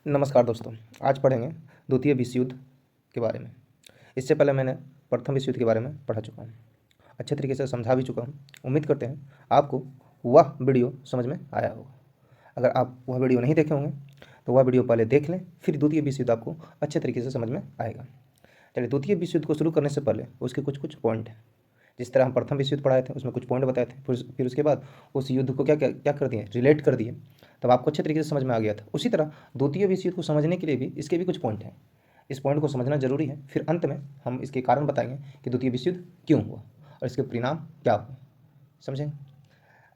नमस्कार दोस्तों, आज पढ़ेंगे द्वितीय विश्व युद्ध के बारे में। इससे पहले मैंने प्रथम विश्व युद्ध के बारे में पढ़ा चुका हूँ, अच्छे तरीके से समझा भी चुका हूँ। उम्मीद करते हैं आपको वह वीडियो समझ में आया होगा। अगर आप वह वीडियो नहीं देखे होंगे तो वह वीडियो पहले देख लें, फिर द्वितीय विश्व युद्ध आपको अच्छे तरीके से समझ में आएगा। चलिए, द्वितीय विश्व युद्ध को शुरू करने से पहले उसके कुछ पॉइंट हैं। जिस तरह हम प्रथम विश्व युद्ध पढ़ाए थे उसमें कुछ पॉइंट बताए थे, फिर उसके बाद उस युद्ध को क्या क्या क्या कर दिए, रिलेट कर दिए, तब आपको अच्छे तरीके से समझ में आ गया था। उसी तरह द्वितीय विश्व युद्ध को समझने के लिए भी इसके भी कुछ पॉइंट हैं। इस पॉइंट को समझना जरूरी है। फिर अंत में हम इसके कारण बताएंगे कि द्वितीय विश्व युद्ध क्यों हुआ और इसके परिणाम क्या हुए, समझेंगे।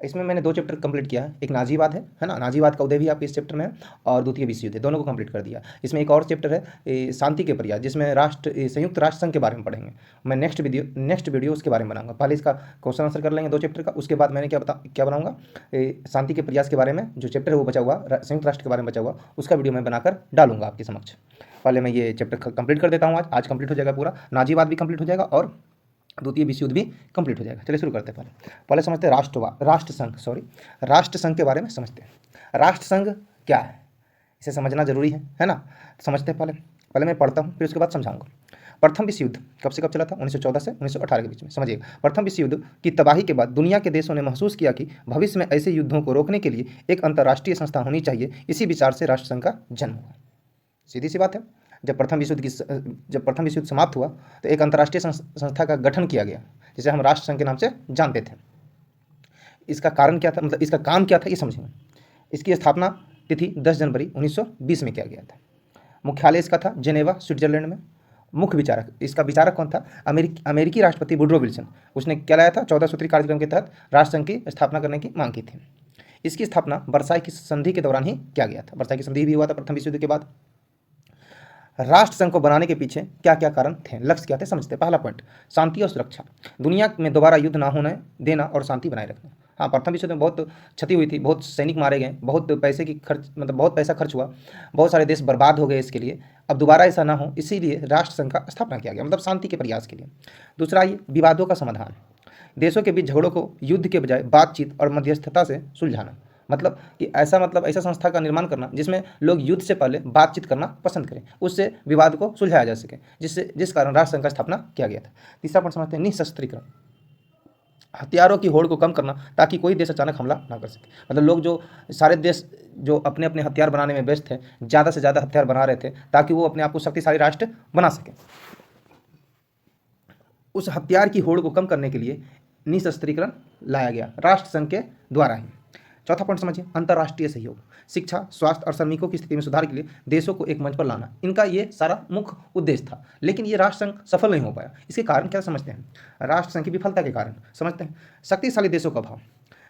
इसमें मैंने 2 चैप्टर कंप्लीट किया है। एक नाजीवाद है ना, नाजीवाद का उदय भी आपके इस चैप्टर में है, और द्वितीय विश्व युद्ध है, दोनों को कंप्लीट कर दिया। इसमें एक और चैप्टर है शांति के प्रयास, जिसमें संयुक्त राष्ट्र संघ के बारे में पढ़ेंगे। मैं नेक्स्ट वीडियो उसके बारे में बनाऊंगा। पहले इसका क्वेश्चन आंसर कर लेंगे 2 चैप्टर का, उसके बाद मैंने क्या बनाऊंगा, शांति के प्रयास के बारे में जो चैप्टर है वो बचा हुआ, संयुक्त राष्ट्र के बारे में बचा हुआ, उसका वीडियो मैं बनाकर डालूंगा आपके समक्ष। पहले मैं ये चैप्टर कंप्लीट कर देता हूँ। आज कंप्लीट हो जाएगा पूरा, नाजीवाद भी कंप्लीट हो जाएगा और द्वितीय विश्व युद्ध भी कंप्लीट हो जाएगा। चलिए शुरू करते हैं। पहले समझते हैं राष्ट्र संघ के बारे में समझते हैं। राष्ट्र संघ क्या है, इसे समझना जरूरी है ना। समझते हैं। पहले मैं पढ़ता हूँ, फिर उसके बाद समझाऊंगा। प्रथम विश्व युद्ध कब से कब चला था? 1914 से 1918 के बीच में। समझिए, प्रथम विश्व युद्ध की तबाही के बाद दुनिया के देशों ने महसूस किया कि भविष्य में ऐसे युद्धों को रोकने के लिए एक अंतर्राष्ट्रीय संस्था होनी चाहिए। इसी विचार से राष्ट्र संघ का जन्म हुआ। सीधी सी बात है, जब प्रथम विश्व युद्ध समाप्त हुआ तो एक अंतर्राष्ट्रीय संस्था का गठन किया गया, जिसे हम राष्ट्र संघ के नाम से जानते थे। इसका कारण क्या था, मतलब इसका काम क्या था, ये समझेंगे। इसकी स्थापना तिथि 10 जनवरी 1920 में किया गया था। मुख्यालय इसका था जेनेवा, स्विट्जरलैंड में। मुख्य विचारक, इसका विचारक कौन था? अमेरिकी राष्ट्रपति वुडरो विल्सन। उसने क्या लाया था? 14 सूत्री कार्यक्रम के तहत राष्ट्र संघ की स्थापना करने की मांग की थी। इसकी स्थापना वर्साई की संधि के दौरान ही किया गया था। वर्साई की संधि भी हुआ था प्रथम विश्व युद्ध के बाद। राष्ट्र संघ को बनाने के पीछे क्या क्या कारण थे, लक्ष्य क्या थे, समझते हैं। पहला पॉइंट, शांति और सुरक्षा। दुनिया में दोबारा युद्ध ना होने देना और शांति बनाए रखना। हाँ, प्रथम विश्व में बहुत क्षति हुई थी, बहुत सैनिक मारे गए, बहुत पैसा खर्च हुआ, बहुत सारे देश बर्बाद हो गए। इसके लिए अब दोबारा ऐसा ना हो, इसीलिए राष्ट्र संघ का स्थापना किया गया, मतलब शांति के प्रयास के लिए। दूसरा, ये विवादों का समाधान, देशों के बीच झगड़ों को युद्ध के बजाय बातचीत और मध्यस्थता से सुलझाना। मतलब कि ऐसा संस्था का निर्माण करना जिसमें लोग युद्ध से पहले बातचीत करना पसंद करें, उससे विवाद को सुलझाया जा सके, जिस कारण राष्ट्र संघ का स्थापना किया गया था। तीसरा पॉइंट समझते हैं, निशस्त्रीकरण। हथियारों की होड़ को कम करना, ताकि कोई देश अचानक हमला ना कर सके। मतलब लोग सारे देश जो अपने अपने हथियार बनाने में व्यस्त थे, ज़्यादा से ज़्यादा हथियार बना रहे थे ताकि वो अपने आप को शक्तिशाली राष्ट्र बना सके। उस हथियार की होड़ को कम करने के लिए निशस्त्रीकरण लाया गया राष्ट्र संघ के द्वारा ही। चौथा पॉइंट समझिए, अंतर्राष्ट्रीय सहयोग। शिक्षा, स्वास्थ्य और श्रमिकों की स्थिति में सुधार के लिए देशों को एक मंच पर लाना, इनका ये सारा मुख्य उद्देश्य था। लेकिन ये राष्ट्र संघ सफल नहीं हो पाया। इसके कारण क्या समझते हैं? राष्ट्र संघ की विफलता के कारण समझते हैं। शक्तिशाली देशों का अभाव।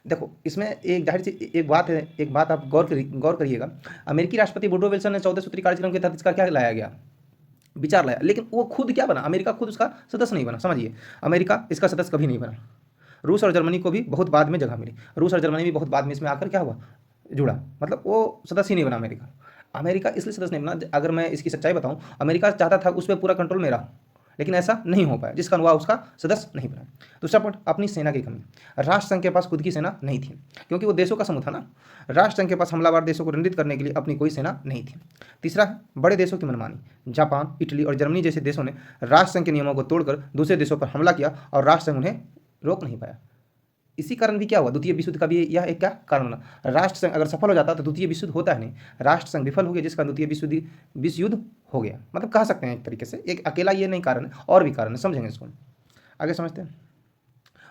देखो, इसमें एक जाहिर सी एक बात आप गौर करिएगा। अमेरिकी राष्ट्रपति वुडरो विल्सन ने 14 सूत्री कार्यक्रम के तहत इसका क्या लाया गया, विचार लाया, लेकिन वो खुद क्या बना? अमेरिका खुद उसका सदस्य नहीं बना। समझिए, अमेरिका इसका सदस्य कभी नहीं बना। रूस और जर्मनी को भी बहुत बाद में जगह मिली। रूस और जर्मनी भी बहुत बाद में इसमें आकर क्या हुआ, जुड़ा, मतलब वो सदस्य ही नहीं बना अमेरिका इसलिए सदस्य नहीं बना, अगर मैं इसकी सच्चाई बताऊं, अमेरिका चाहता था उस पर पूरा कंट्रोल मेरा, लेकिन ऐसा नहीं हो पाया, जिसका अनुवाद उसका सदस्य नहीं बना। दूसरा पॉइंट, अपनी सेना की कमी। राष्ट्र संघ के पास खुद की सेना नहीं थी, क्योंकि वो देशों का समूह था ना। राष्ट्र संघ के पास हमलावर देशों को दंडित करने के लिए अपनी कोई सेना नहीं थी। तीसरा है बड़े देशों की मनमानी। जापान, इटली और जर्मनी जैसे देशों ने राष्ट्र संघ के नियमों को तोड़कर दूसरे देशों पर हमला किया और राष्ट्र संघ उन्हें रोक नहीं पाया। इसी कारण भी क्या हुआ, द्वितीय विश्व युद्ध का भी यह एक क्या कारण बना। राष्ट्र संघ अगर सफल हो जाता तो द्वितीय विश्व युद्ध होता है नहीं, राष्ट्र संघ विफल हो गया, जिसका द्वितीय विश्व युद्ध हो गया। मतलब कह सकते हैं एक तरीके से, एक अकेला ये नहीं कारण है, और भी कारण है, समझेंगे इसको। आगे समझते हैं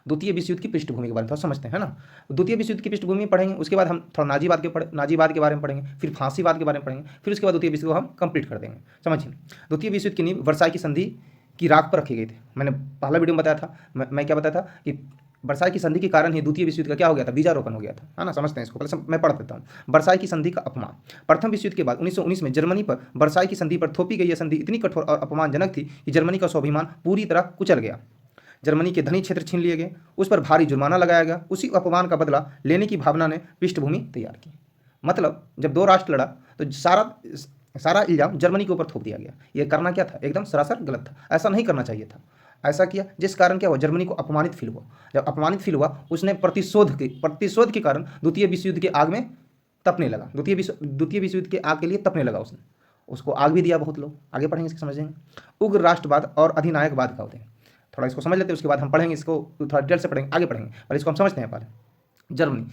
द्वितीय विश्व युद्ध की पृष्ठभूमि के बारे में थोड़ा समझते हैं ना। द्वितीय विश्व युद्ध की पृष्ठभूमि पढ़ेंगे, उसके बाद हम थोड़ा नाजीवाद के बारे में पढ़ेंगे, फिर फांसीवाद के बारे में पढ़ेंगे, फिर उसके बाद द्वितीय विश्व को हम कंप्लीट कर देंगे। समझिए, द्वितीय विश्व युद्ध की नींव वर्साई की संधि की राख पर रखी गई थी। मैंने पहला वीडियो में बताया था, मैं क्या बताया था कि वर्साई की संधि के कारण ही द्वितीय विश्व युद्ध का क्या हो गया था, बीजारोपण हो गया था, है ना। समझते हैं इसको, पहले मैं पढ़ देता हूँ। वर्साई की संधि का अपमान। प्रथम विश्व युद्ध के बाद 1919 में जर्मनी पर वर्साई की संधि पर थोपी गई यह संधि इतनी कठोर और अपमानजनक थी कि जर्मनी का स्वाभिमान पूरी तरह कुचल गया। जर्मनी के धनी क्षेत्र छीन लिए गए, उस पर भारी जुर्माना लगाया गया। उसी अपमान का बदला लेने की भावना ने पृष्ठभूमि तैयार की। मतलब जब दो राष्ट्र लड़ा तो सारा इल्जाम जर्मनी के ऊपर थोप दिया गया। यह करना क्या था, एकदम सरासर गलत था, ऐसा नहीं करना चाहिए था। ऐसा किया जिस कारण क्या हुआ, जर्मनी को अपमानित फील हुआ। जब अपमानित फील हुआ, उसने प्रतिशोध के कारण द्वितीय विश्व युद्ध की आग में तपने लगा। द्वितीय विश्व युद्ध के आग के लिए तपने लगा उसने, उसको आग भी दिया बहुत लोग। आगे पढ़ेंगे इसको समझेंगे। उग्र राष्ट्रवाद और अधिनायकवाद का होते हैं, थोड़ा इसको समझ लेते हैं, उसके बाद हम पढ़ेंगे इसको, थोड़ा डिटेल से पढ़ेंगे, आगे पढ़ेंगे, पर इसको हम समझते हैं पहले। जर्मनी,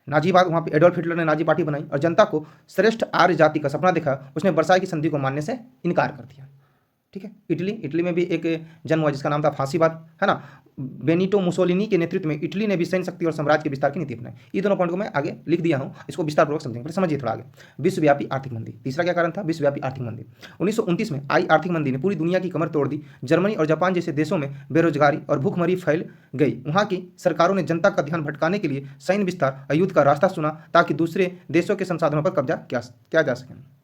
नाजीवाद, वहाँ पे एडोल्फ हिटलर ने नाजी पार्टी बनाई और जनता को श्रेष्ठ आर्य जाति का सपना दिखा। उसने वर्साई की संधि को मानने से इनकार कर दिया। ठीक है। इटली में भी एक जन्म हुआ जिसका नाम था फांसीवाद, है ना। बेनिटो मुसोलिनी के नेतृत्व में इटली ने भी सैन्य शक्ति और साम्राज्य के विस्तार की नीति अपनाई। ये दोनों पॉइंट को मैं आगे लिख दिया हूँ, इसको विस्तारपूर्वक समझेंगे, फिर समझिए थोड़ा आगे। विश्वव्यापी आर्थिक मंदी, तीसरा क्या कारण था? विश्वव्यापी आर्थिक मंदी। 1929 में आई आर्थिक मंदी ने पूरी दुनिया की कमर तोड़ दी। जर्मनी और जापान जैसे देशों में बेरोजगारी और भूखमरी फैल गई। वहाँ की सरकारों ने जनता का ध्यान भटकाने के लिए सैन्य विस्तार और युद्ध का रास्ता चुना ताकि दूसरे देशों के संसाधनों पर कब्जा किया जा सके।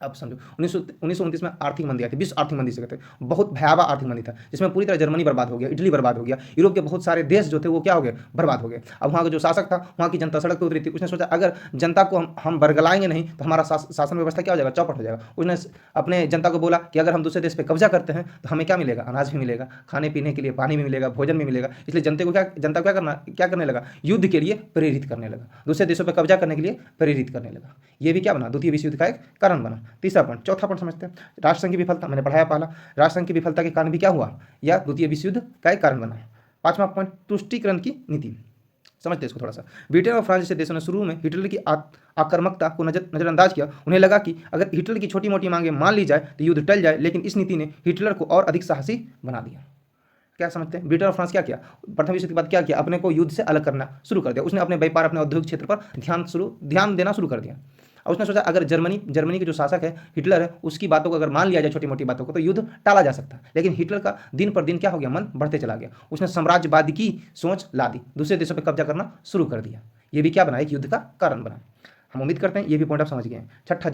अब समझो, 1929 में आर्थिक मंदी आई थी, विश्व आर्थिक मंदी से कहते हैं। बहुत भयावह आर्थिक मंदी था, जिसमें पूरी तरह जर्मनी बर्बाद हो गया, इटली बर्बाद हो गया, यूरोप के बहुत सारे देश जो थे वो क्या हो गए? बर्बाद हो गए। अब वहाँ का जो शासक था, वहाँ की जनता सड़क पर उतरी थी। उसने सोचा अगर जनता को हम बरगलाएंगे नहीं तो हमारा शासन व्यवस्था क्या हो जाएगा? चौपट हो जाएगा। उसने अपने जनता को बोला कि अगर हम दूसरे देश पर कब्जा करते हैं तो हमें क्या मिलेगा? अनाज भी मिलेगा, खाने पीने के लिए पानी भी मिलेगा, भोजन भी मिलेगा। इसलिए जनता को क्या करने लगा? युद्ध के लिए प्रेरित करने लगा, दूसरे देशों पर कब्जा करने के लिए प्रेरित करने लगा। ये भी क्या बना? द्वितीय विश्व युद्ध का एक कारण बना। तीसरा पॉइंट, चौथा पॉइंट समझते हैं, राष्ट्रसंघ की विफलता। मैंने पढ़ाया पहला, राष्ट्रसंघ की विफलता के कारण भी क्या हुआ? या द्वितीय विश्व युद्ध का एक कारण बना। पांचवा पॉइंट, तुष्टीकरण की नीति। समझते हैं इसको थोड़ा सा। ब्रिटेन और फ्रांस जैसे देशों ने शुरू में हिटलर की आक्रामकता को नजरअंदाज किया। उन्हें लगा कि अगर हिटलर की छोटी मोटी मांगें मान ली जाए तो युद्ध टल जाए, लेकिन इस नीति ने हिटलर को और अधिक साहसी बना दिया। क्या समझते हैं? ब्रिटेन और फ्रांस क्या किया? प्रथम विश्व युद्ध के बाद क्या किया? अपने को युद्ध से अलग करना शुरू कर दिया। उसने अपने व्यापार, अपने औद्योगिक क्षेत्र पर ध्यान देना शुरू कर दिया। और उसने सोचा अगर जर्मनी के जो शासक है हिटलर है, उसकी बातों को अगर मान लिया जाए, छोटी मोटी बातों को, तो युद्ध टाला जा सकता है। लेकिन हिटलर का दिन पर दिन क्या हो गया? मन बढ़ते चला गया। उसने साम्राज्यवाद की सोच ला दी, दूसरे देशों पर कब्जा करना शुरू कर दिया। ये भी क्या बना? एक युद्ध का कारण बना। हम उम्मीद करते हैं ये भी पॉइंट आप समझ गए हैं। छठा,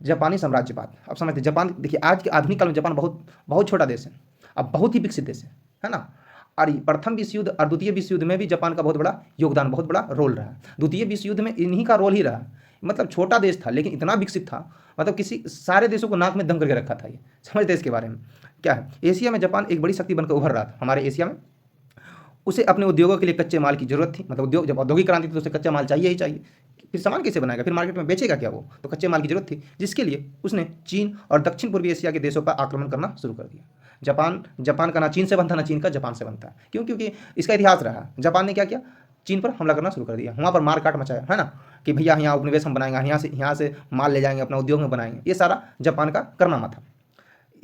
जापानी साम्राज्यवाद। अब समझते हैं जापान। देखिए आज के आधुनिक काल में जापान बहुत छोटा देश है, अब बहुत ही विकसित देश है ना। और प्रथम विश्व युद्ध और द्वितीय विश्व युद्ध में भी जापान का बहुत बड़ा योगदान, बहुत बड़ा रोल रहा। द्वितीय विश्व युद्ध में इन्हीं का रोल ही रहा। मतलब छोटा देश था लेकिन इतना विकसित था, मतलब किसी सारे देशों को नाक में दम करके रखा था। ये समझते हैं इसके बारे में क्या है। एशिया में जापान एक बड़ी शक्ति बनकर उभर रहा था, हमारे एशिया में। उसे अपने उद्योगों के लिए कच्चे माल की जरूरत थी, मतलब उद्योग जब औद्योगिक क्रांति थी तो उसे कच्चा माल चाहिए ही चाहिए। फिर सामान कैसे बनाएगा? फिर मार्केट में बेचेगा क्या वो? तो कच्चे माल की जरूरत थी, जिसके लिए उसने चीन और दक्षिण पूर्वी एशिया के देशों पर आक्रमण करना शुरू कर दिया। जापान का ना चीन से बनता, ना चीन का जापान से बनता है। क्यों? क्योंकि इसका इतिहास रहा। जापान ने क्या किया? चीन पर हमला करना शुरू कर दिया, वहाँ पर मार काट मचाया, है ना, कि भैया यहाँ उपनिवेश हम बनाएंगे, यहाँ से माल ले जाएंगे, अपना उद्योग में बनाएंगे। ये सारा जापान का कारनामा था।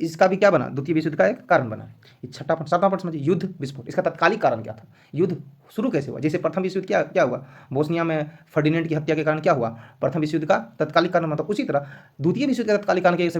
इसका भी क्या बना? द्वितीय विश्व युद्ध का एक कारण बना। छठा पॉइंट, सातवां पॉइंट समझिए, युद्ध विस्फोट। इसका तत्कालिक कारण क्या था? युद्ध शुरू कैसे हुआ? जैसे प्रथम विश्व युद्ध क्या हुआ? बोस्निया में फर्डिनेंड की हत्या के कारण क्या हुआ? प्रथम विश्व युद्ध का तत्कालिक कारण, मतलब उसी तरह द्वितीय विश्व युद्ध का तत्कालिक कारण के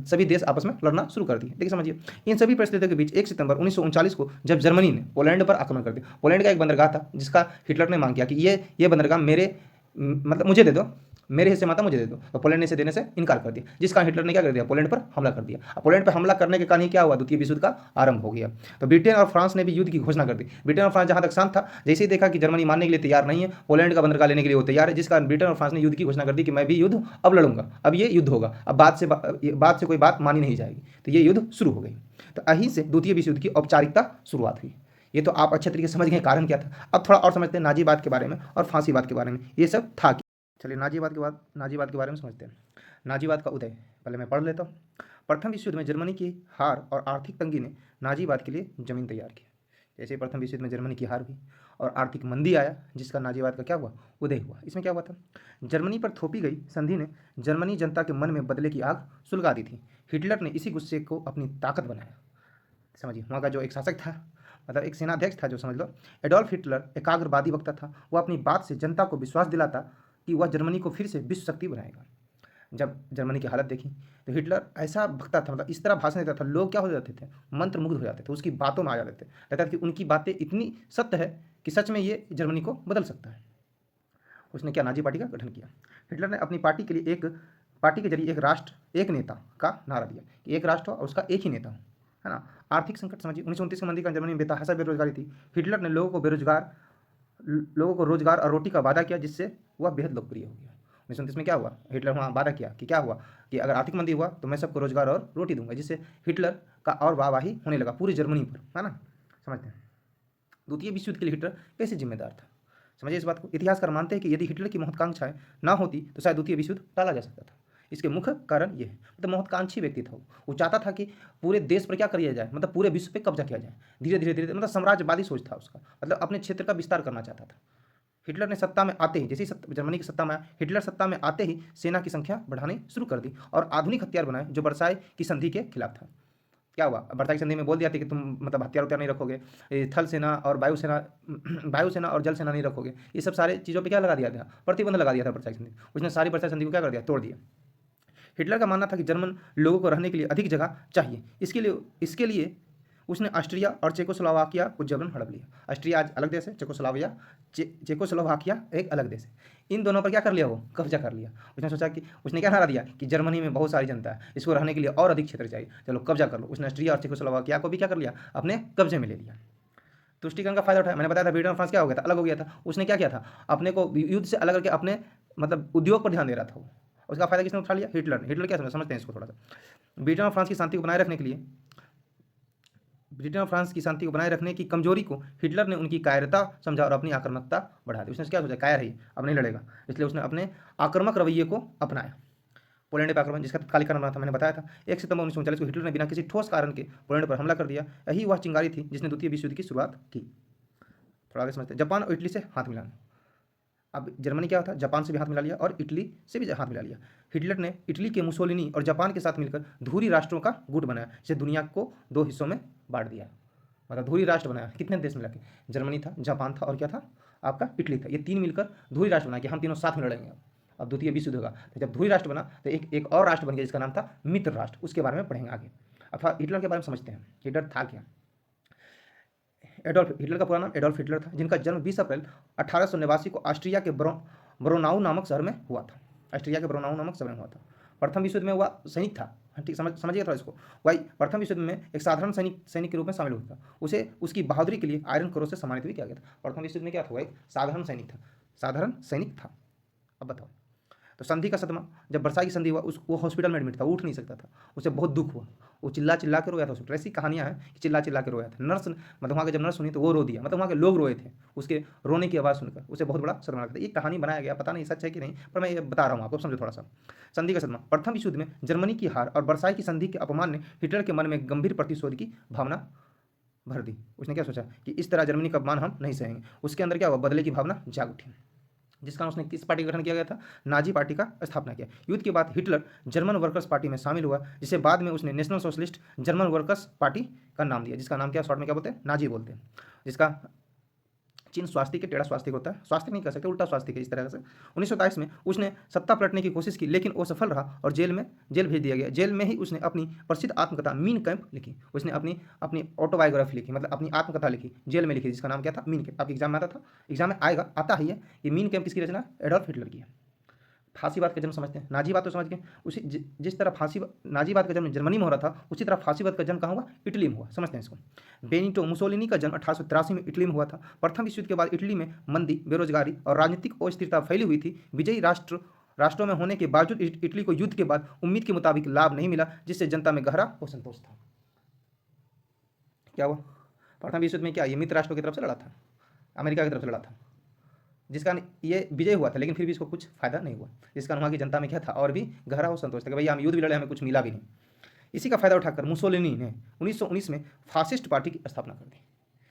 सभी देश आपस में लड़ना शुरू कर दिए। देखिए समझिए, इन सभी परिस्थितियों के बीच 1 सितंबर 1939 को जब जर्मनी ने पोलैंड पर आक्रमण कर दिया। पोलैंड का एक बंदरगाह था जिसका हिटलर ने मांग किया कि ये बंदरगाह मुझे दे दो, मेरे हिस्से माता मुझे दे दो। तो पोलैंड ने इसे देने से इनकार कर दिया, जिस कारण हिटलर ने क्या कर दिया? पोलैंड पर हमला कर दिया। अब पोलैंड पर हमला करने के कारण ही क्या हुआ? द्वितीय विश्व युद्ध का आरंभ हो गया। तो ब्रिटेन और फ्रांस ने भी युद्ध की घोषणा कर दी। ब्रिटेन और फ्रांस जहां तक शांत था, जैसे ही देखा कि जर्मनी मानने के लिए तैयार नहीं है, पोलैंड का बंदरगाह लेने के लिए वो तैयार है, जिस कारण ब्रिटेन और फ्रांस ने युद्ध की घोषणा कर दी कि मैं भी युद्ध अब लड़ूंगा, अब ये युद्ध होगा, अब बात से कोई बात मानी नहीं जाएगी। तो ये युद्ध शुरू हो गई। तो यहीं से द्वितीय विश्व युद्ध की औपचारिकता शुरुआत हुई। ये तो आप अच्छे तरीके से समझ गए कारण क्या था। अब थोड़ा और समझते हैं नाजीवाद के बारे में और फांसीवाद के बारे में, ये सब था। चलिए नाजीवाद के बारे में समझते हैं। नाजीवाद का उदय पहले मैं पढ़ लेता हूँ। प्रथम विश्व युद्ध में जर्मनी की हार और आर्थिक तंगी ने नाजीवाद के लिए जमीन तैयार की। जैसे प्रथम विश्व युद्ध में जर्मनी की हार हुई और आर्थिक मंदी आया, जिसका नाजीवाद का क्या हुआ? उदय हुआ। इसमें क्या हुआ था? जर्मनी पर थोपी गई संधि ने जर्मनी जनता के मन में बदले की आग सुलगा दी थी। हिटलर ने इसी गुस्से को अपनी ताकत बनाया। समझिए, वहाँ का जो एक शासक था, मतलब एक सेनाध्यक्ष था, जो समझ लो एडोल्फ हिटलर एकाग्रवादी वक्ता था। वो अपनी बात से जनता को विश्वास दिलाता कि वह जर्मनी को फिर से विश्व शक्ति बनाएगा। जब जर्मनी की हालत देखी तो हिटलर ऐसा भक्ता था, मतलब इस तरह भाषण देता था, लोग क्या हो जाते थे? मंत्रमुग्ध हो जाते थे, उसकी बातों में आ जाते थे। लगता था कि उनकी बातें इतनी सत्य है कि सच में ये जर्मनी को बदल सकता है। उसने क्या? नाजी पार्टी का गठन किया। हिटलर ने अपनी पार्टी के जरिए एक राष्ट्र एक नेता का नारा दिया कि एक राष्ट्र हो और उसका एक ही नेता हो, है ना। आर्थिक संकट समझिए, 1929 की मंदी का जर्मनी में बेतहाशा बेरोजगारी थी। हिटलर ने लोगों को रोजगार और रोटी का वादा किया, जिससे वह बेहद लोकप्रिय हो गया। 1929 में क्या हुआ? हिटलर वहाँ वादा किया कि क्या हुआ कि अगर आर्थिक मंदी हुआ तो मैं सबको रोजगार और रोटी दूंगा, जिससे हिटलर का और वाहवाही होने लगा पूरी जर्मनी पर, है ना। समझते हैं द्वितीय विश्व युद्ध के लिए हिटलर कैसे जिम्मेदार था। समझिए इस बात को। इतिहासकार मानते हैं कि यदि हिटलर की महत्वाकांक्षाएं ना होती तो शायद द्वितीय विश्व युद्ध टाला जा सकता था। इसके मुख्य कारण ये है, मतलब महत्वाकांक्षी व्यक्ति था वो चाहता था कि पूरे देश पर क्या किया जाए, मतलब पूरे विश्व पे कब्जा किया जाए, धीरे धीरे धीरे, मतलब साम्राज्यवादी सोच था उसका, मतलब अपने क्षेत्र का विस्तार करना चाहता था। हिटलर ने सत्ता में आते ही, जैसे ही जर्मनी की सत्ता में आया, हिटलर सत्ता में आते ही सेना की संख्या बढ़ानी शुरू कर दी और आधुनिक हथियार बनाए जो वर्साई की संधि के खिलाफ था। क्या हुआ, वर्साई की संधि में बोल दिया था कि तुम मतलब हथियार उथियार नहीं रखोगे, थल सेना और वायुसेना वायुसेना और जल सेना नहीं रखोगे, ये सब सारे चीज़ों पर क्या लगा दिया था, प्रतिबंध लगा दिया था वर्साई संधि। उसने सारी वर्साई संधि को क्या कर दिया, तोड़ दिया। हिटलर का मानना था कि जर्मन लोगों को रहने के लिए अधिक जगह चाहिए, इसके लिए उसने ऑस्ट्रिया और चेकोस्लोवाकिया को जबरन हड़प लिया। ऑस्ट्रिया आज अलग देश है, चेकोस्लोवाकिया एक अलग देश है। इन दोनों पर क्या कर लिया, वो कब्जा कर लिया। उसने सोचा कि उसने क्या नारा दिया कि जर्मनी में बहुत सारी जनता है, इसको रहने के लिए और अधिक क्षेत्र चाहिए, चलो कब्जा कर लो। उसने ऑस्ट्रिया और चेकोस्लोवाकिया को भी क्या कर लिया, अपने कब्जे में ले लिया। तुष्टिकरण का फायदा उठाया। मैंने बताया था ब्रिटेन और फ्रांस क्या हो गया था, अलग हो गया था। उसने क्या किया था, अपने को युद्ध से अलग करके अपने मतलब उद्योग पर ध्यान दे रहा था वो। उसका फायदा किसने उठा लिया, हिटलर ने। हिटलर क्या समझते हैं इसको थोड़ा सा। ब्रिटेन और फ्रांस की शांति को बनाए रखने के लिए, ब्रिटेन और फ्रांस की शांति को बनाए रखने की कमजोरी को हिटलर ने उनकी कायरता समझा और अपनी आक्रामकता बढ़ा दी। उसने क्या सोचा, कायर है ये, अब नहीं लड़ेगा, इसलिए उसने अपने आक्रामक रवैये को अपनाया। पोलैंड पर आक्रमण, जिसका तत्कालीन बना था, मैंने बताया था 1 सितंबर 1939 को हिटलर ने बिना किसी ठोस कारण के पोलैंड पर हमला कर दिया। यही वह चिंगारी थी जिसने द्वितीय विश्व युद्ध की शुरुआत की। थोड़ा आगे समझते हैं। जापान और इटली से हाथ मिलाना। अब जर्मनी क्या था, जापान से भी हाथ मिला लिया और इटली से भी हाथ मिला लिया। हिटलर ने इटली के मुसोलिनी और जापान के साथ मिलकर धुरी राष्ट्रों का गुट बनाया, जिसे दुनिया को 2 हिस्सों में बांट दिया, मतलब धुरी राष्ट्र बनाया। कितने देश मिला के, जर्मनी था, जापान था और क्या था आपका, इटली था। ये 3 मिलकर धुरी राष्ट्र बनाया कि हम तीनों साथ में लड़ेंगे। अब द्वितीय विश्व युद्ध होगा, तो जब धुरी राष्ट्र बना तो एक और राष्ट्र बन गया जिसका नाम था मित्र राष्ट्र। उसके बारे में पढ़ेंगे आगे। अथवा हिटलर के बारे में समझते हैं, हिटलर था क्या। एडोल्फ हिटलर का पूरा नाम एडोल्फ हिटलर था, जिनका जन्म 20 अप्रैल 1889 को ऑस्ट्रिया के ब्रोनाउ नामक शहर में हुआ था। ऑस्ट्रिया के ब्रोनाउ नामक शहर में हुआ था। प्रथम विश्व युद्ध में हुआ सैनिक था, ठीक समझिए थोड़ा इसको। वही प्रथम विश्व युद्ध में एक साधारण सैनिक के रूप में शामिल हुआ था। उसे उसकी बहादुरी के लिए आयरन क्रॉस से सम्मानित भी किया गया था। प्रथम विश्व युद्ध में क्या था, एक साधारण सैनिक था। अब बताओ, तो संधि का सदमा, जब वर्साई की संधि हुआ वो हॉस्पिटल में एडमिट था, उठ नहीं सकता था, उसे बहुत दुख हुआ, वो चिल्ला चिल्ला के रोया था हॉस्पिटल। ऐसी कहानियाँ हैं कि चिल्ला चिल्ला के रोया था। नर्स, मतलब वहाँ के जब नर्स सुनी तो वो रो दिया, मतलब वहाँ के लोग रोए थे उसके रोने की आवाज़ सुनकर। उसे बहुत बड़ा सदमा लगता है। ये कहानी बनाया गया, पता नहीं सच है कि नहीं, पर मैं ये बता रहा हूँ आपको, समझो थोड़ा सा। संधि का सदमा, प्रथम विश्व युद्ध में जर्मनी की हार और वर्साई की संधि के अपमान ने हिटलर के मन में गंभीर प्रतिशोध की भावना भर दी। उसने क्या सोचा कि इस तरह जर्मनी का अपमान हम नहीं सहेंगे। उसके अंदर क्या हुआ, बदले की भावना जाग उठी, जिस कारण उसने किस पार्टी का गठन किया गया था, नाजी पार्टी का स्थापना किया। युद्ध के बाद हिटलर जर्मन वर्कर्स पार्टी में शामिल हुआ, जिसे बाद में उसने national socialist German workers party का नाम दिया, जिसका नाम क्या शॉर्ट में क्या बोलते हैं, नाजी बोलते हैं। जिसका चिन्ह स्वास्तिक के टेढ़ा स्वास्तिक होता है, स्वास्तिक नहीं कह सकते, उल्टा स्वास्तिक है इस तरह से। 1927 में उसने सत्ता पलटने की कोशिश की, लेकिन वो सफल रहा और जेल भेज दिया गया। जेल में ही उसने अपनी प्रसिद्ध आत्मकथा मीन कैंप लिखी। उसने अपनी ऑटोबायोग्राफी लिखी, मतलब अपनी आत्मकथा लिखी, जेल में लिखी, जिसका नाम क्या था, मीन कैंप। आपके एग्जाम में आता था, एग्जाम में आता ही है कि मीन कैंप किसकी रचना, एडोल्फ हिटलर की है। फांसीवाद का जन्म समझते हैं, नाजीवाद तो समझ गए। उसी जिस तरह नाजीवाद का जन्म जर्मनी में हो रहा था, उसी तरह फांसीवाद का जन्म कहाँ हुआ, इटली में हुआ। समझते हैं इसको। बेनिटो मुसोलिनी का जन्म 1883 में इटली में हुआ था। प्रथम विश्व युद्ध के बाद इटली में मंदी, बेरोजगारी और राजनीतिक अस्थिरता फैली हुई थी। विजयी राष्ट्रों में होने के बावजूद इटली को युद्ध के बाद उम्मीद के मुताबिक लाभ नहीं मिला, जिससे जनता में गहरा असंतोष था। क्या हुआ, प्रथम विश्व युद्ध में क्या, ये मित्र राष्ट्रों की तरफ से लड़ा था, अमेरिका की तरफ से लड़ा था, जिसका ये विजय हुआ था, लेकिन फिर भी इसको कुछ फायदा नहीं हुआ, जिसका वहाँ की जनता में क्या था, और भी गहरा हो संतोष था कि भैया हम युद्ध भी लड़े, हमें कुछ मिला भी नहीं। इसी का फायदा उठाकर मुसोलिनी ने 1919 में फासिस्ट पार्टी की स्थापना कर दी।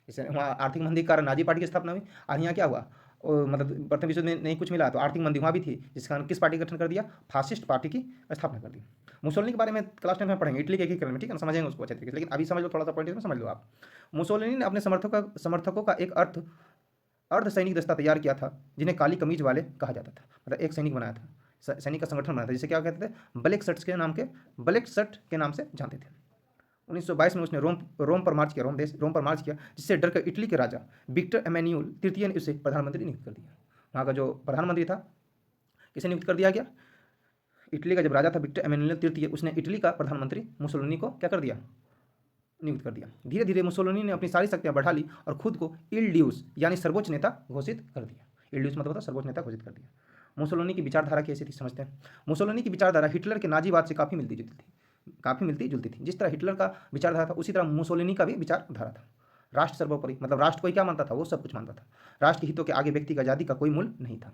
जैसे वहाँ आर्थिक मंदी के कारण नाजी पार्टी की स्थापना हुई, और यहाँ क्या हुआ, मतलब प्रथम विश्व में नहीं कुछ मिला तो आर्थिक मंदी वहाँ भी थी, जिस कारण किस पार्टी का गठन कर दिया, फासिस्ट पार्टी की स्थापना कर दी। मुसोलिनी के बारे में क्लास 10 में पढ़ेंगे, इटली के एकीकरण में, ठीक है ना, समझेंगे उसको अच्छे तरीके से। लेकिन अभी समझ लो, थोड़ा सा पॉइंट में समझ लो आप। मुसोलिनी ने अपने समर्थकों का एक अर्ध सैनिक दस्ता तैयार किया था, जिन्हें काली कमीज वाले कहा जाता था। मतलब एक सैनिक बनाया था, सैनिक का संगठन बनाया था, जिसे क्या कहते थे, ब्लैक शर्ट के नाम से जानते थे। 1922 में उसने रोम पर मार्च किया, जिससे डरकर इटली के राजा विक्टर एमेन्यूल तृतीय ने उसे प्रधानमंत्री नियुक्त कर दिया। वहाँ का जो प्रधानमंत्री था, किसे नियुक्त कर दिया गया, इटली का जब राजा था विक्टर एमेन्यूल तृतीय, उसने इटली का प्रधानमंत्री मुसोलिनी को क्या कर दिया, नियुक्त कर दिया। धीरे धीरे मुसोलिनी ने अपनी सारी शक्तियां बढ़ा ली और खुद को इल ड्यूस यानी सर्वोच्च नेता घोषित कर दिया। इल ड्यूस मतलब होता है सर्वोच्च नेता घोषित कर दिया। मुसोलिनी की विचारधारा कैसी थी समझते हैं। मुसोलिनी की विचारधारा हिटलर के नाजीवाद से काफ़ी मिलती जुलती थी। जिस तरह हिटलर का विचारधारा था, उसी तरह मुसोलिनी का भी विचारधारा था। राष्ट्र सर्वोपरि, मतलब राष्ट्र को ही क्या मानता था, वो सब कुछ मानता था। राष्ट्र के हितों के आगे व्यक्ति की आज़ादी का कोई मूल्य नहीं था।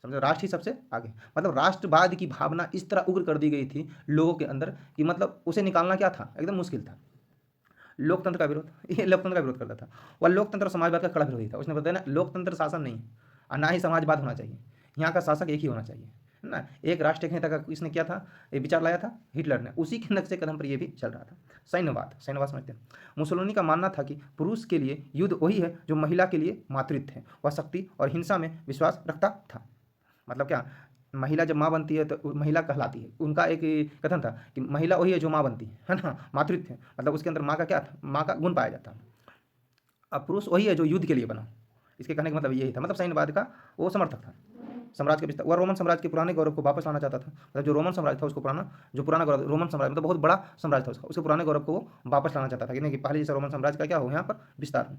समझो, राष्ट्र ही सबसे आगे, मतलब राष्ट्रवाद की भावना इस तरह उग्र कर दी गई थी लोगों के अंदर कि मतलब उसे निकालना क्या था, एकदम मुश्किल था। लोकतंत्र का विरोध, ये लोकतंत्र का विरोध करता था। वह लोकतंत्र और समाजवाद का कड़ा विरोधी था। उसने बताया ना, लोकतंत्र शासन नहीं है और ना ही समाजवाद होना चाहिए, यहाँ का शासक एक ही होना चाहिए, है ना। एक राष्ट्र एक नेता का इसने क्या था, ये विचार लाया था हिटलर ने, उसी के नक्शे कदम पर ये भी चल रहा था। सैन्यवाद, सैन्यवाद समझते हैं। मुसोलिनी का मानना था कि पुरुष के लिए युद्ध वही है जो महिला के लिए मातृत्व है। वह शक्ति और हिंसा में विश्वास रखता था। मतलब क्या, महिला जब माँ बनती है तो महिला कहलाती है। उनका एक कथन था कि महिला वही है जो माँ बनती है ना, मातृत्व है, मतलब उसके अंदर माँ का क्या था, माँ का गुण पाया जाता है। अब पुरुष वही है जो युद्ध के लिए बना। इसके कहने का मतलब यही था, मतलब सैन्यवाद का वो समर्थक था। साम्राज्य के विस्तार, वह रोमन साम्राज्य के पुराने गौरव को वापस लाना चाहता था। मतलब जो रोमन साम्राज्य था उसको पुराना, जो पुराना गौरव, रोमन साम्राज्य मतलब बहुत बड़ा साम्राज्य था उसका, उसके पुराने गौरव को वो वापस लाना चाहता था कि नहीं, कि पहले जैसा रोमन साम्राज्य का क्या हो यहाँ पर विस्तार हो।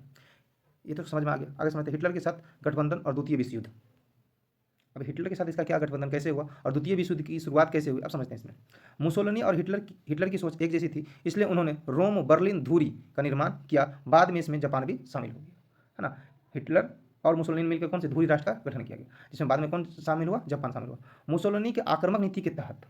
ये तो समझ में आ गया। आगे समझते हैं हिटलर के साथ गठबंधन और द्वितीय विश्व युद्ध। अब हिटलर के साथ इसका क्या गठबंधन कैसे हुआ और द्वितीय विश्व युद्ध की शुरुआत कैसे हुई, अब समझते हैं इसमें। मुसोलिनी और हिटलर की सोच एक जैसी थी, इसलिए उन्होंने रोम बर्लिन धुरी का निर्माण किया। बाद में इसमें जापान भी शामिल हो गया, है ना। हिटलर और मुसोलिनी मिलकर कौन से धुरी राष्ट्र का गठन किया गया, जिसमें बाद में कौन शामिल हुआ, जापान शामिल हुआ। मुसोलिनी के आक्रामक नीति के तहत,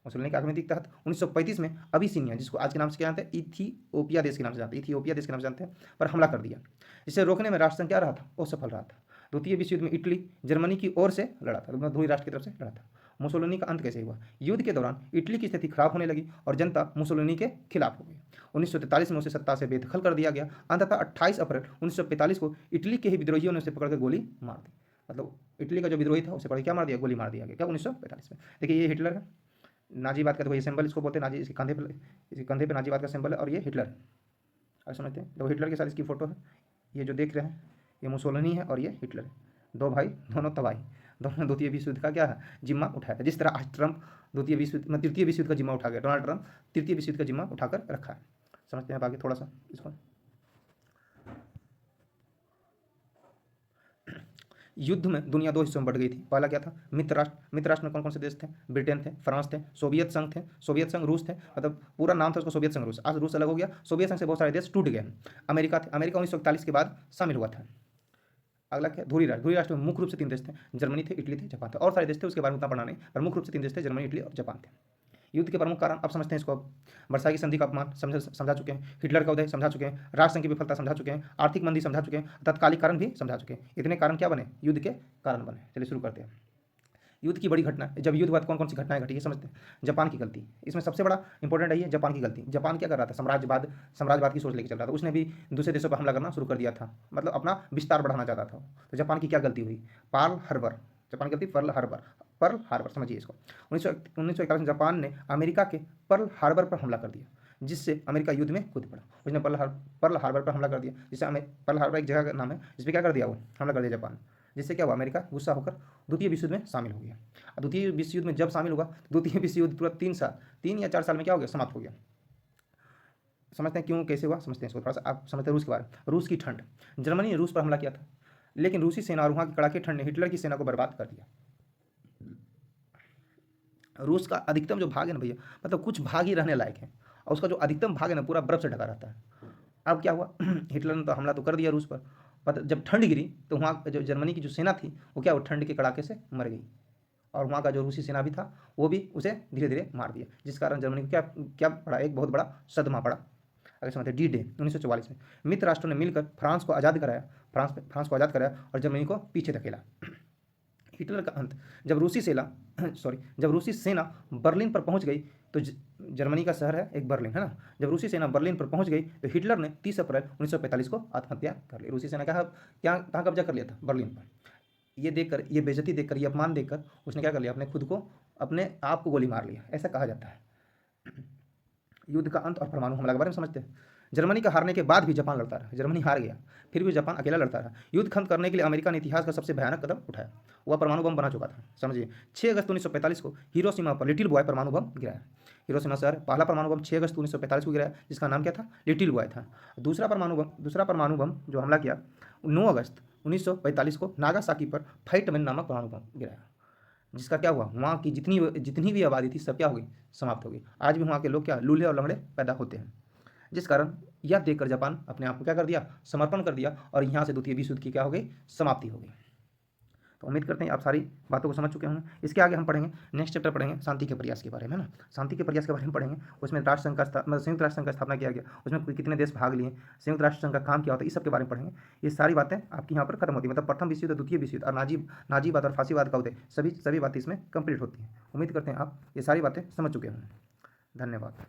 मुसोलिनी के आक्रामक नीति के तहत 1935 में अबिसिनिया, जिसको आज के नाम से क्या जानते हैं, इथियोपिया देश के नाम से जानते हैं, इथियोपिया देश के नाम से जानते हैं, पर हमला कर दिया। इसे रोकने में राष्ट्रसंघ क्या रहा था, वो सफल रहा था। द्वितीय विश्व युद्ध में इटली जर्मनी की ओर से लड़ा था, मतलब ध्रुवी राष्ट्र की तरफ से लड़ा था। मुसोलिनी का अंत कैसे हुआ, युद्ध के दौरान इटली की स्थिति खराब होने लगी और जनता मुसोलिनी के खिलाफ हो गई। 1943 में उसे सत्ता से बेदखल कर दिया गया। अंततः 28 अप्रैल 1945 को इटली के ही विद्रोहियों ने उसे पकड़कर गोली मार दी। मतलब इटली का जो विद्रोही था उसे पकड़ क्या मार दिया, गोली मार दिया गया। क्या 1945 में। देखिए ये हिटलर है, नाजीवाद का देखो ये सिंबल इसको बोलते हैं, नाजी, इसके कंधे पे नाजीवाद का सिंबल है, और ये हिटलर है। और समझते हैं, देखो हिटलर के साथ इसकी फोटो है, ये जो देख रहे हैं ये मुसोलिनी है और ये हिटलर है। दो भाई दोनों तबाही, दोनों द्वितीय विश्व युद्ध का क्या है, जिम्मा उठाया था। जिस तरह आज ट्रंप द्वितीय विश्व में तृतीय विश्व युद्ध का जिम्मा उठा गया, डोनाल्ड ट्रंप तृतीय विश्व युद्ध का जिम्मा उठाकर रखा है। समझते हैं आगे थोड़ा सा इसको। युद्ध में दुनिया दो हिस्सों में बढ़ गई थी। पहला क्या था, मित्र राष्ट्र। मित्र राष्ट्र में कौन कौन से देश थे, ब्रिटेन थे, फ्रांस थे, सोवियत संघ थे, सोवियत संघ रूस थे, मतलब पूरा नाम था उसको सोवियत संघ रूस। आज रूस अलग हो गया, सोवियत संघ से बहुत सारे देश टूट गए। अमेरिका थे, अमेरिका 1941 के बाद शामिल हुआ था। अगला क्या, ध्रुवी राष्ट्र। ध्रुवी राष्ट्र में मुख्य रूप से तीन देश थे, जर्मनी थे, इटली थे, जापान थे, और सारे देश थे उसके बारे में उतना पढ़ना नहीं, पर मुख्य रूप से तीन देश थे, जर्मनी, इटली और जापान थे। युद्ध के प्रमुख कारण अब समझते हैं इसको। अब वर्साई संधि का अपमान समझा चुके हैं, हिटलर का उदय समझा चुके हैं, राष्ट्रसंघ की विफलता समझा चुके हैं, आर्थिक मंदी समझा चुके हैं, तत्कालिक कारण भी समझा चुके हैं। इतने कारण क्या बने, युद्ध के कारण बने। चलिए शुरू करते हैं। युद्ध की बड़ी घटना, जब युद्ध हुआ कौन कौन सी घटनाएं घटी है समझते हैं। जापान की गलती, इसमें सबसे बड़ा इंपॉर्टेंट है ये जापान की गलती। जापान क्या कर रहा था, साम्राज्यवाद की सोच लेकर चल रहा था। उसने भी दूसरे देशों पर हमला करना शुरू कर दिया था, मतलब अपना विस्तार बढ़ाना चाहता था। तो जापान की क्या गलती हुई, पर्ल हार्बर, जापान की गलती पर्ल हार्बर समझिए इसको। 1941 में जापान ने अमेरिका के पर्ल हार्बर पर हमला कर दिया, जिससे अमेरिका युद्ध में कूद पड़ा। उसने पर्ल हार्बर पर हमला कर दिया, जिससे पर्ल हार्बर एक जगह का नाम है, जिस पर क्या कर दिया, वो हमला कर दिया जापान। जिससे क्या हुआ, अमेरिका गुस्सा होकर द्वितीय विश्व युद्ध में शामिल हो गया। द्वितीय विश्व युद्ध में जब शामिल हुआ, द्वितीय विश्व युद्ध पूरा 3 या 4 साल में क्या हो गया, समाप्त हो गया। समझते हैं क्यों कैसे हुआ, समझते हैं इसको थोड़ा सा। आप समझते हैं रूस के बारे में। रूस की ठंड, जर्मनी ने रूस पर हमला किया था, लेकिन रूसी सेना और वहाँ की कड़ाके ठंड ने हिटलर की सेना को बर्बाद कर दिया। रूस का अधिकतम जो भाग है ना भैया, मतलब कुछ भाग ही रहने लायक है, और उसका जो अधिकतम भाग है ना पूरा बर्फ से ढका रहता है। अब क्या हुआ हिटलर ने तो हमला तो कर दिया रूस पर जब ठंड गिरी तो वहाँ जो जर्मनी की जो सेना थी वो क्या, वो ठंड के कड़ाके से मर गई, और वहाँ का जो रूसी सेना भी था वो भी उसे धीरे धीरे मार दिया, जिस कारण जर्मनी को क्या क्या पड़ा, एक बहुत बड़ा सदमा पड़ा। अगर समझते डी डे 1944 में मित्र राष्ट्रों ने मिलकर फ्रांस को आज़ाद कराया, फ्रांस को आज़ाद कराया और जर्मनी को पीछे धकेला। हिटलर का अंत, जब रूसी सेना बर्लिन पर पहुंच गई, तो जर्मनी का शहर है एक बर्लिन, है ना। जब रूसी सेना बर्लिन पर पहुंच गई तो हिटलर ने 30 अप्रैल 1945 को आत्महत्या कर ली। रूसी सेना कहाँ कब्जा कर लिया था, बर्लिन पर। ये देखकर, ये बेइज्जती देखकर, ये अपमान देखकर उसने क्या कर लिया, अपने आप को गोली मार लिया, ऐसा कहा जाता है। युद्ध का अंत और परमाणु हमला के बारे में समझते हैं। जर्मनी का हारने के बाद भी जापान लड़ता रहा, जर्मनी हार गया फिर भी जापान अकेला लड़ता रहा। युद्ध खत्म करने के लिए अमेरिका ने इतिहास का सबसे भयानक कदम उठाया, वह परमाणु बम बना चुका था। समझिए 6 अगस्त 1945 को हिरोशिमा पर लिटिल बॉय परमाणु बम गिराया। हिरोशिमा शहर पहला परमाणु बम 6 अगस्त 1945 को गिराया, जिसका नाम क्या था, लिटिल बॉय था। दूसरा परमाणु बम जो हमला किया 9 अगस्त 1945 को नागासाकी पर फाइटमैन नामक परमाणु बम गिराया, जिसका क्या हुआ, वहाँ की जितनी भी आबादी थी सब क्या हो गई, समाप्त हो गई। आज भी वहाँ के लोग क्या लूल्हे और लंगड़े पैदा होते हैं, जिस कारण यह देखकर जापान अपने आप को क्या कर दिया, समर्पण कर दिया, और यहाँ से द्वितीय विश्व युद्ध की क्या हो गई, समाप्ति हो गई। तो उम्मीद करते हैं आप सारी बातों को समझ चुके होंगे। इसके आगे हम पढ़ेंगे, नेक्स्ट चैप्टर पढ़ेंगे शांति के प्रयास के बारे में, है ना। शांति के प्रयास के बारे में पढ़ेंगे, उसमें राष्ट्र संघ का संयुक्त राष्ट्र संघ का स्थापना किया गया, उसमें कितने देश भाग लिए, संयुक्त राष्ट्र संघ का काम क्या होता है, इस सब के बारे में पढ़ेंगे। ये सारी बातें आपकी यहाँ पर खत्म होती है, मतलब प्रथम विश्व युद्ध, द्वितीय विश्व युद्ध और नाजीवाद और फांसीवाद का उदय, सभी बातें इसमें कंप्लीट होती हैं। उम्मीद करते हैं आप ये सारी बातें समझ चुके होंगे। धन्यवाद।